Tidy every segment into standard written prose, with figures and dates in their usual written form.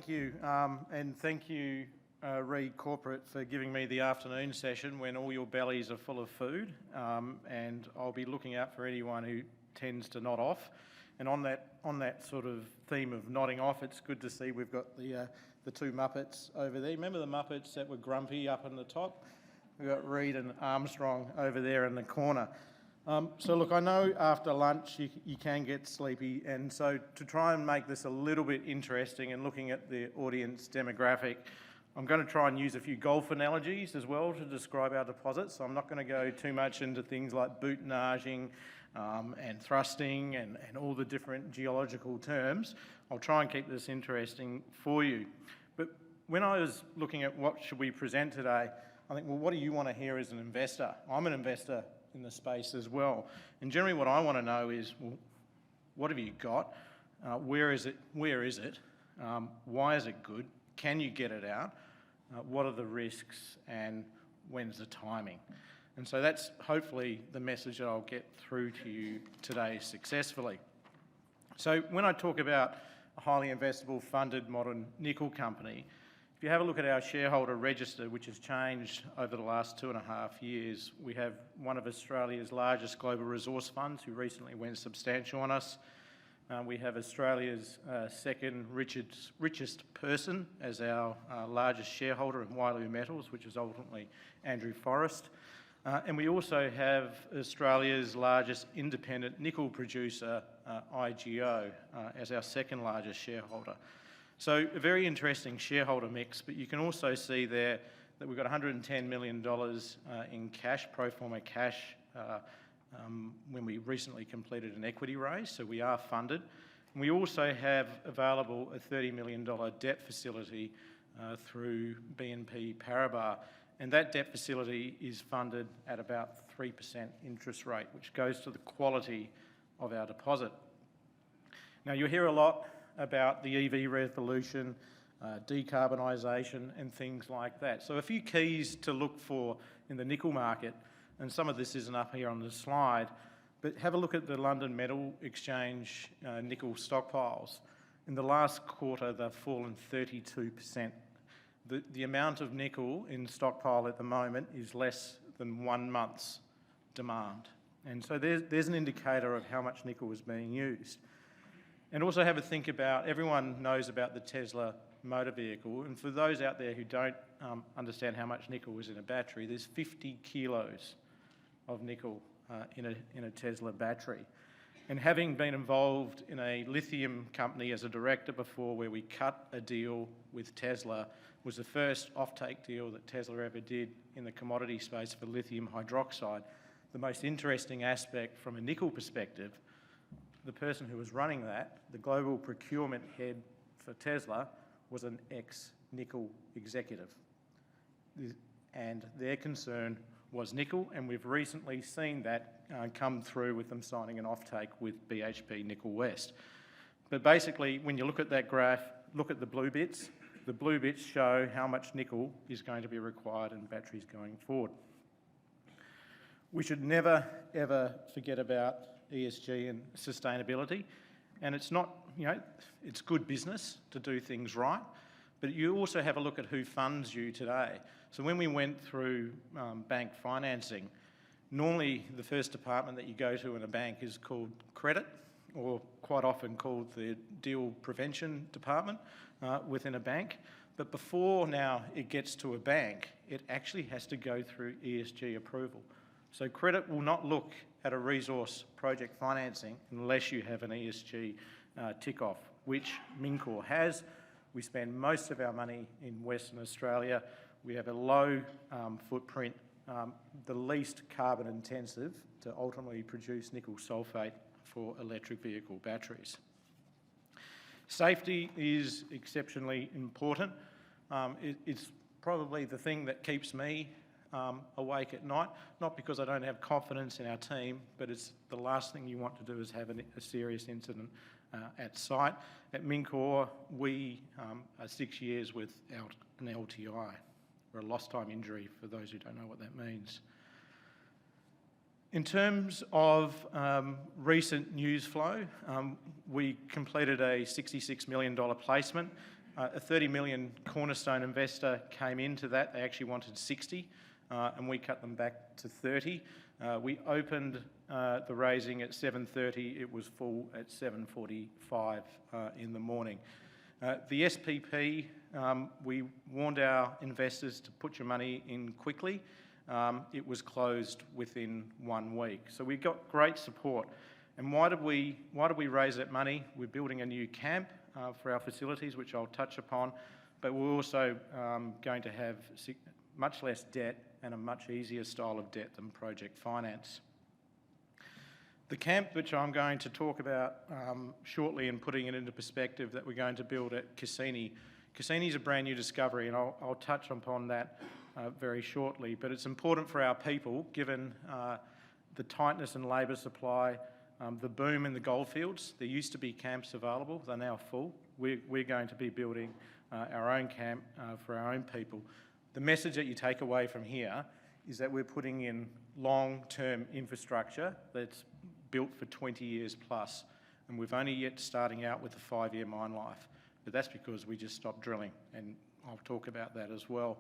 thank you. And thank you, Reed Corporate, for giving me the afternoon session when all your bellies are full of food. And I'll be looking out for anyone who tends to nod off. And on that sort of theme of nodding off, it's good to see we've got the two Muppets over there. Remember the Muppets that were grumpy up in the top? We've got Reed and Armstrong over there in the corner. So look, I know after lunch you can get sleepy, and so to try and make this a little bit interesting and looking at the audience demographic, I'm going to try and use a few golf analogies as well to describe our deposits. So I'm not going to go too much into things like boutonaging and thrusting and all the different geological terms. I'll try and keep this interesting for you. But when I was looking at what should we present today, I think, well, what do you want to hear as an investor? I'm an investor in the space as well. And generally what I want to know is, well, what have you got? Where is it? Why is it good? Can you get it out? What are the risks and when's the timing? And so that's hopefully the message that I'll get through to you today successfully. So when I talk about a highly investable funded modern nickel company, if you have a look at our shareholder register, which has changed over the last 2.5 years, we have one of Australia's largest global resource funds who recently went substantial on us. We have Australia's second richest person as our largest shareholder in Wyloo Metals, which is ultimately Andrew Forrest. And we also have Australia's largest independent nickel producer, IGO, as our second largest shareholder. So a very interesting shareholder mix, but you can also see there that we've got $110 million in cash, pro forma cash, when we recently completed an equity raise, so we are funded. And we also have available a $30 million debt facility through BNP Paribas, and that debt facility is funded at about 3% interest rate, which goes to the quality of our deposit. Now you'll hear a lot about the EV revolution, decarbonisation and things like that. So a few keys to look for in the nickel market, and some of this isn't up here on the slide, but have a look at the London Metal Exchange nickel stockpiles. In the last quarter, they've fallen 32%. The amount of nickel in stockpile at the moment is less than 1 month's demand. And so there's an indicator of how much nickel is being used. And also have a think about, everyone knows about the Tesla motor vehicle, and for those out there who don't understand how much nickel is in a battery, there's 50 kilos of nickel in a Tesla battery. And having been involved in a lithium company as a director before, where we cut a deal with Tesla, was the first offtake deal that Tesla ever did in the commodity space for lithium hydroxide. The most interesting aspect from a nickel perspective, the person who was running that, the global procurement head for Tesla, was an ex-nickel executive. And their concern was nickel, and we've recently seen that come through with them signing an offtake with BHP Nickel West. But basically, when you look at that graph, look at the blue bits. The blue bits show how much nickel is going to be required in batteries going forward. We should never, ever forget about ESG and sustainability. And it's not, it's good business to do things right, but you also have a look at who funds you today. So when we went through bank financing, normally the first department that you go to in a bank is called credit, or quite often called the deal prevention department within a bank. But before now it gets to a bank, it actually has to go through ESG approval. So credit will not look at a resource project financing unless you have an ESG tick-off, which MINCOR has. We spend most of our money in Western Australia. We have a low footprint, the least carbon intensive to ultimately produce nickel sulfate for electric vehicle batteries. Safety is exceptionally important. It's probably the thing that keeps me awake at night, not because I don't have confidence in our team, but it's the last thing you want to do is have a serious incident at site. At MINCOR, we are 6 years without an LTI, or a lost time injury, for those who don't know what that means. In terms of recent news flow, we completed a $66 million placement A 30 million cornerstone investor came into that. They actually wanted 60, and we cut them back to 30. We opened the raising at 7:30. It was full at 7:45 in the morning. The SPP, we warned our investors to put your money in quickly. It was closed within 1 week. So we got great support. And why did we raise that money? We're building a new camp for our facilities, which I'll touch upon, but we're also going to have much less debt and a much easier style of debt than project finance. The camp, which I'm going to talk about shortly and putting it into perspective, that we're going to build at Casini. Casini is a brand new discovery, and I'll touch upon that very shortly, but it's important for our people, given the tightness in labour supply, the boom in the goldfields. There used to be camps available, they're now full. We're going to be building our own camp for our own people. The message that you take away from here is that we're putting in long-term infrastructure that's built for 20 years plus, and we've only yet starting out with a 5-year mine life, but that's because we just stopped drilling, and I'll talk about that as well.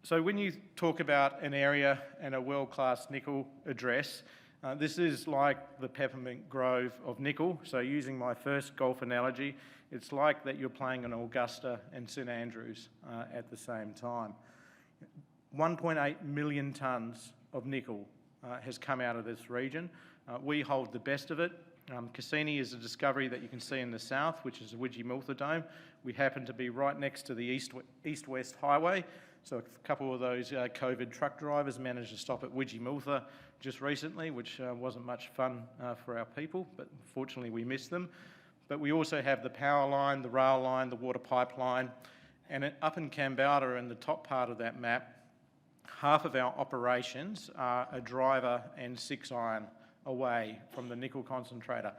So when you talk about an area and a world-class nickel address, this is like the Peppermint Grove of nickel. So using my first golf analogy, it's like that you're playing in Augusta and St Andrews at the same time. 1.8 million tonnes of nickel has come out of this region. We hold the best of it. Casini is a discovery that you can see in the south, which is the Widgie-Miltha Dome. We happen to be right next to the east-west highway. So a couple of those COVID truck drivers managed to stop at Widgie-Miltha just recently, which wasn't much fun for our people, but fortunately we missed them. But we also have the power line, the rail line, the water pipeline, and up in Kambalda, in the top part of that map, half of our operations are a driver and 6 iron away from the nickel concentrator.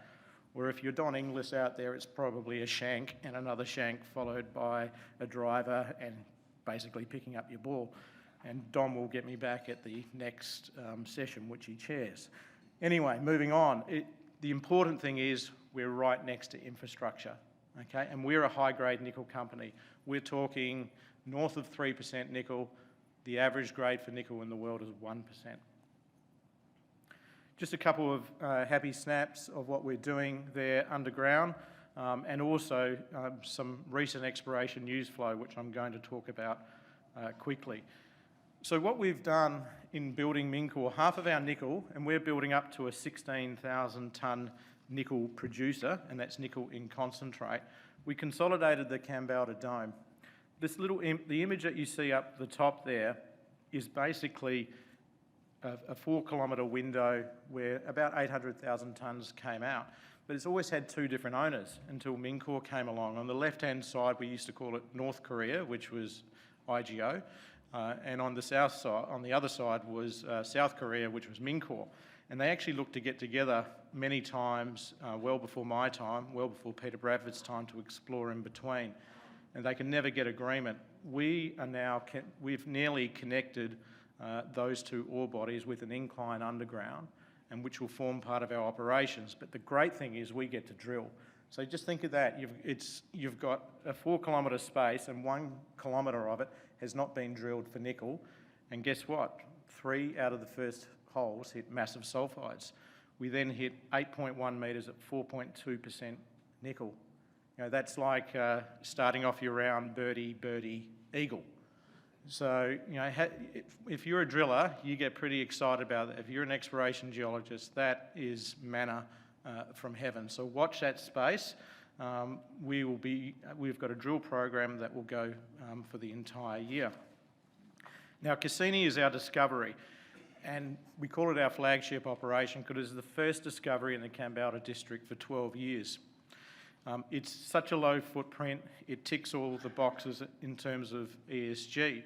Or if you're Don Inglis out there, it's probably a shank and another shank followed by a driver and basically picking up your ball. And Don will get me back at the next session, which he chairs. Anyway, moving on. The important thing is we're right next to infrastructure, okay? And we're a high-grade nickel company. We're talking north of 3% nickel. The average grade for nickel in the world is 1%. Just a couple of happy snaps of what we're doing there underground, and also some recent exploration news flow, which I'm going to talk about quickly. So what we've done in building MINCOR, half of our nickel, and we're building up to a 16,000 tonne nickel producer, and that's nickel in concentrate. We consolidated the Kambalda Dome. The image that you see up the top there is basically a 4-kilometre window where about 800,000 tonnes came out. But it's always had 2 different owners until MINCOR came along. On the left-hand side, we used to call it North Korea, which was IGO. And on the south side, on the other side, was South Korea, which was MINCOR. And they actually looked to get together many times, well before my time, well before Peter Bradford's time, to explore in between. And they can never get agreement. We've nearly connected those 2 ore bodies with an incline underground, and which will form part of our operations. But the great thing is we get to drill. So just think of that. You've got a 4-kilometre space, and 1 kilometre of it has not been drilled for nickel. And guess what? 3 out of the first holes hit massive sulfides. We then hit 8.1 metres at 4.2% nickel. You know, that's like starting off your round birdie, birdie, eagle. So, you know, if you're a driller, you get pretty excited about that. If you're an exploration geologist, that is manna from heaven. So watch that space. We've got a drill program that will go for the entire year. Now, Casini is our discovery, and we call it our flagship operation because it's the first discovery in the Kambalda district for 12 years. It's such a low footprint, it ticks all the boxes in terms of ESG.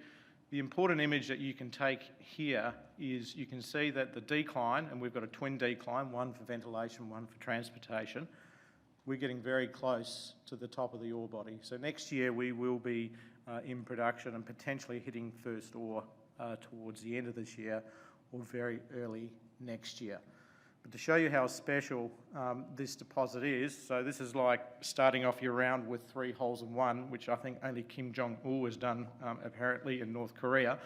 The important image that you can take here is you can see that the decline, and we've got a twin decline, one for ventilation, one for transportation. We're getting very close to the top of the ore body. So next year we will be in production and potentially hitting first ore towards the end of this year or very early next year. But to show you how special this deposit is, so this is like starting off your round with 3 holes in one, which I think only Kim Jong-il has done apparently in North Korea.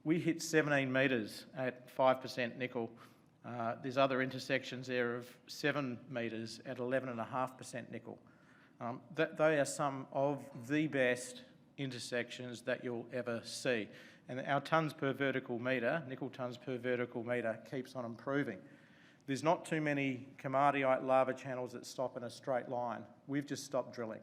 We hit 17 metres at 5% nickel. There's other intersections there of 7 metres at 11.5% nickel. They are some of the best intersections that you'll ever see. And our tonnes per vertical metre, nickel tonnes per vertical metre, keeps on improving. There's not too many komatiite lava channels that stop in a straight line. We've just stopped drilling.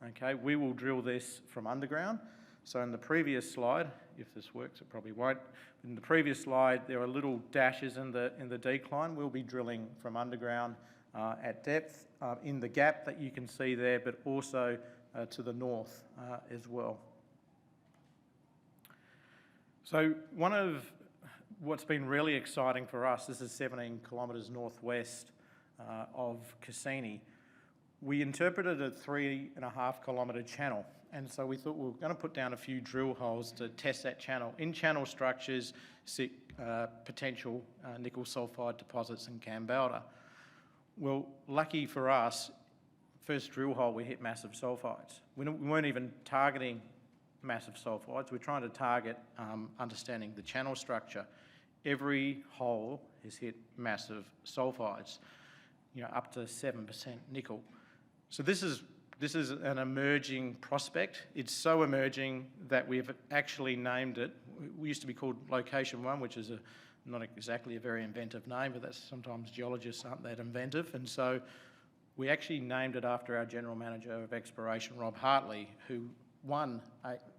Okay, we will drill this from underground. So in the previous slide, if this works, it probably won't. In the previous slide, there are little dashes in the decline. We'll be drilling from underground at depth in the gap that you can see there, but also to the north as well. So one of what's been really exciting for us, this is 17 kilometres northwest of Casini. We interpreted a 3.5 kilometre channel, and so we thought we were going to put down a few drill holes to test that channel. In channel structures sit potential nickel sulphide deposits in Kambalda. Well, lucky for us, first drill hole we hit massive sulphides. We weren't even targeting massive sulphides. We're trying to target understanding the channel structure. Every hole has hit massive sulphides, up to 7% nickel. So this is an emerging prospect. It's so emerging that we've actually named it. We used to be called Location 1, which is not exactly a very inventive name, but that's sometimes geologists aren't that inventive. And so we actually named it after our General Manager of Exploration, Rob Hartley, who won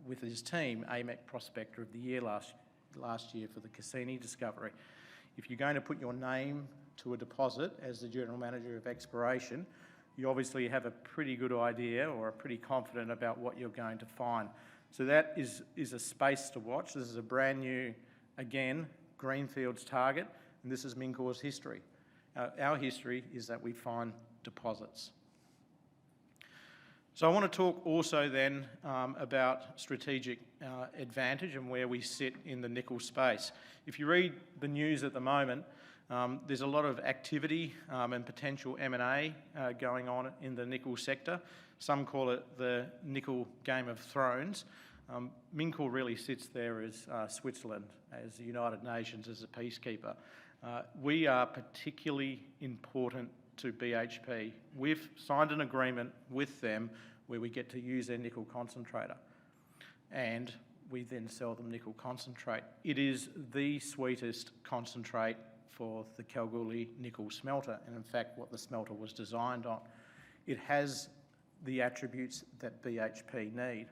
with his team AMEC Prospector of the Year last year for the Casini discovery. If you're going to put your name to a deposit as the General Manager of Exploration, you obviously have a pretty good idea or are pretty confident about what you're going to find. So that is a space to watch. This is a brand new, again, greenfields target, and this is MINCOR's history. Our history is that we find deposits. So I want to talk also then about strategic advantage and where we sit in the nickel space. If you read the news at the moment, there's a lot of activity and potential M&A going on in the nickel sector. Some call it the nickel Game of Thrones. MINCOR really sits there as Switzerland, as the United Nations, as a peacekeeper. We are particularly important to BHP. We've signed an agreement with them where we get to use their nickel concentrator, and we then sell them nickel concentrate. It is the sweetest concentrate for the Kalgoorlie nickel smelter, and in fact what the smelter was designed on. It has the attributes that BHP need.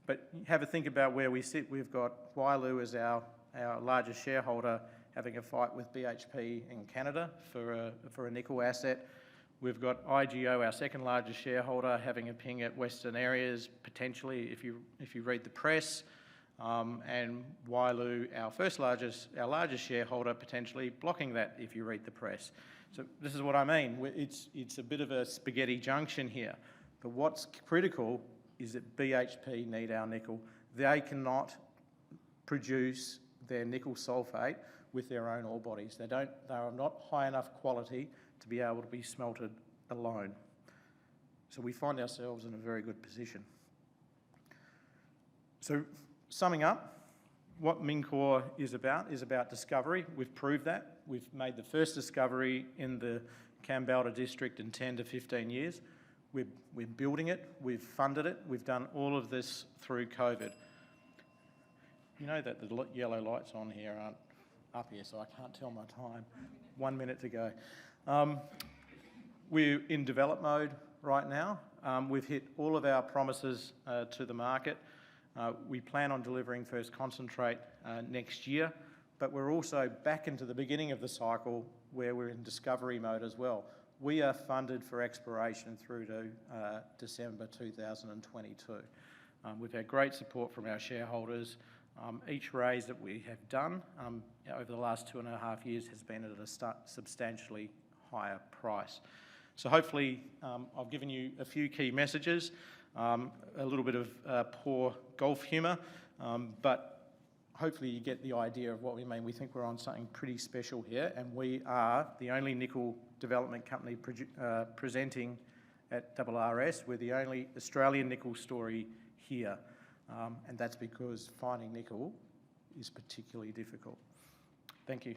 But have a think about where we sit. We've got Wyloo as our largest shareholder having a fight with BHP in Canada for a nickel asset. We've got IGO, our second largest shareholder, having a ping at Western Areas, potentially, if you read the press, and Wyloo, our largest shareholder, potentially blocking that if you read the press. So this is what I mean. It's a bit of a spaghetti junction here. But what's critical is that BHP need our nickel. They cannot produce their nickel sulphate with their own ore bodies. They are not high enough quality to be able to be smelted alone. So we find ourselves in a very good position. So summing up, what MINCOR is about discovery. We've proved that. We've made the first discovery in the Kambalda district in 10 to 15 years. We're building it, we've funded it, we've done all of this through COVID. You know that the yellow lights on here aren't up here, so I can't tell my time. 1 minute to go. We're in develop mode right now. We've hit all of our promises to the market. We plan on delivering first concentrate next year, but we're also back into the beginning of the cycle where we're in discovery mode as well. We are funded for exploration through to December 2022. We've had great support from our shareholders. Each raise that we have done over the last 2.5 years has been at a substantially higher price. So hopefully I've given you a few key messages, a little bit of poor golf humour, but hopefully you get the idea of what we mean. We think we're on something pretty special here, and we are the only nickel development company presenting at RRS. We're the only Australian nickel story here, and that's because finding nickel is particularly difficult. Thank you.